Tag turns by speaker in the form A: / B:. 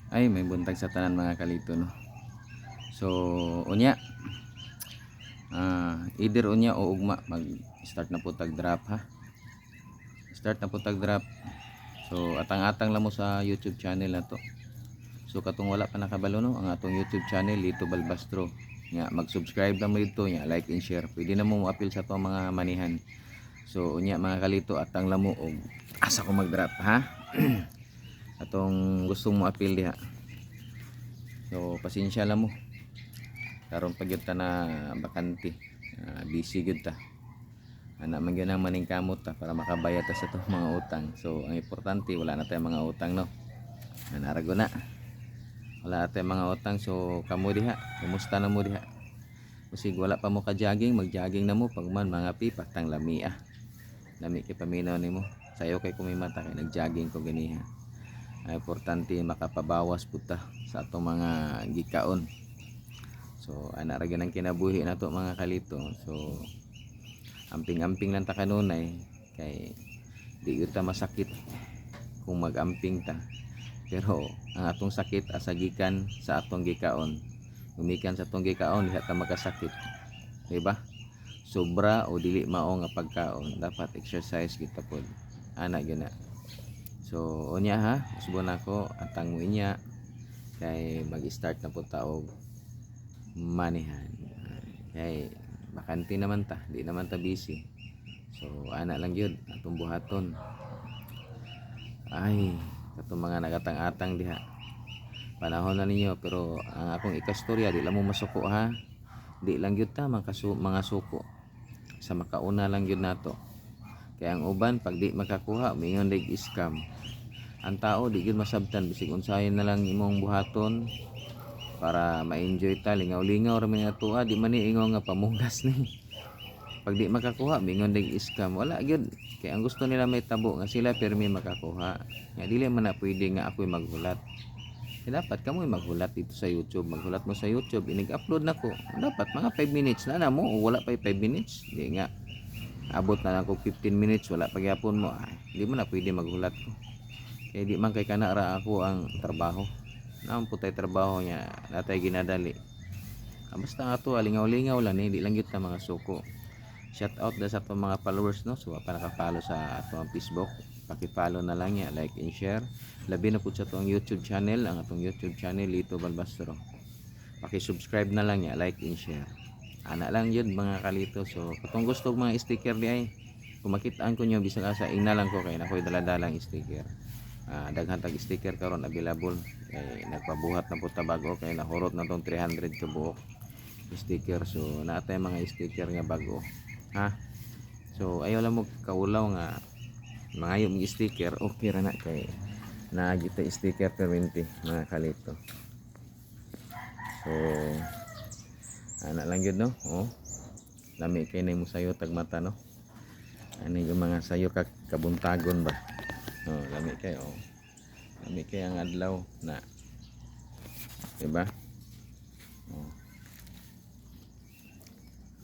A: Ay may buntag sa tanan mga kalito no. So unya either unya o ugma mag start na po tag drop ha. Start na po tag drop. So atang-atang lang mo sa YouTube channel na to. So katong wala pa nakabalo no ang atong YouTube channel Lito Balbastro. Nya mag-subscribe lang mo dito nya like and share. Pwede na mo appeal sa to mga manihan. So unya mga kalito atang lang mo og asa ko mag-drop ha. Atong gusto mo appeal diha. So pasensya lang mo. Karon pag yun ta na bakante. Busy gyud ta. Ana man gyud ang maningkamot ta para makabayad ta sa to mga utang. So ang importante wala na tayong mga utang no. Narago na. Wala na tayong mga utang so kamo diha. Kumusta na mo diha? Kasi wala pa mo ka jogging, mag-jogging na mo pag man mga patang lami ah. Lami kay paminaw nimo. Sayo kay kumimata kay nag-jogging ko ganiha. Ay importante makapabawas puta sa atong mga gikaon. So ana ra gyud ang kinabuhi nato mga kalito. So amping-amping lang ta kanunay kay di gyud ta masakit kung mag-amping ta. Pero ang atong sakit asagikan sa atong gikaon. Gumikan sa atong gikaon diha ta magkasakit. Di ba? Sobra o dili mao nga pagkaon, dapat exercise kita pod. Ana gyud na. So unya ha, usbon ako atang mo inya kay mag-start na po ta og manihan. Kay bakante naman ta, di naman ta busy. So ana lang gyud atong buhaton. Ay, katong mga nagatang-atang diha. Panahon na ninyo pero ang akong ikastorya di lang mo masuko ha. Di lang gyud ta mga suko. Sa makauna lang gyud nato. Kaya ang uban pag di makakuha, mingon lig scam. Ang tao di gyud masabtan bisig unsayon na lang imong buhaton para ma-enjoy ta lingaw-lingaw ra man ato di man ni ingon nga pamunggas ni. Pag di makakuha, mingon lig scam. Wala gyud. Kaya ang gusto nila may tabo nga sila permi makakuha. Nga dili man na pwede nga ako'y maghulat. Dapat kamoy maghulat dito sa YouTube. Maghulat mo sa YouTube, inig-upload na ko. Dapat mga 5 minutes na mo o wala pa 5 minutes. Di nga. Abot na lang ko 15 minutes, wala pa gyapon mo. Di mo na pwede maghulat ko. Kaya di man kay kanara ako ang trabaho. Naman po tayo trabaho niya, natay ginadali. Basta nga to, lingaw-lingaw lang di lang yun mga suko. Shout out na sa itong mga followers no. So pa nakapollow sa atong Facebook, paki-follow na lang ya, like and share. Labi na po sa itong YouTube channel, ang atong YouTube channel Lito Balbastro. Paki-subscribe na lang ya, like and share. Ana lang yun mga kalito. So katong gusto mga sticker di ay kung makitaan ko nyo bisag asa ina lang ko kay nakoy daladalang sticker. Daghan tag sticker karon available kay nagpabuhat na po ta bago kay nahurot na tong 300 ka buok sticker. So naatay mga sticker nga bago ha. So ayaw lang mo kaulaw nga mga yung sticker okay ra na kay nagita sticker perminti mga kalito. So ana lang yun no. Lami kay na mo sayo tagmata no. Ano yung mga sayo kabuntagon ba. Lami kay lami kay ang adlaw na diba.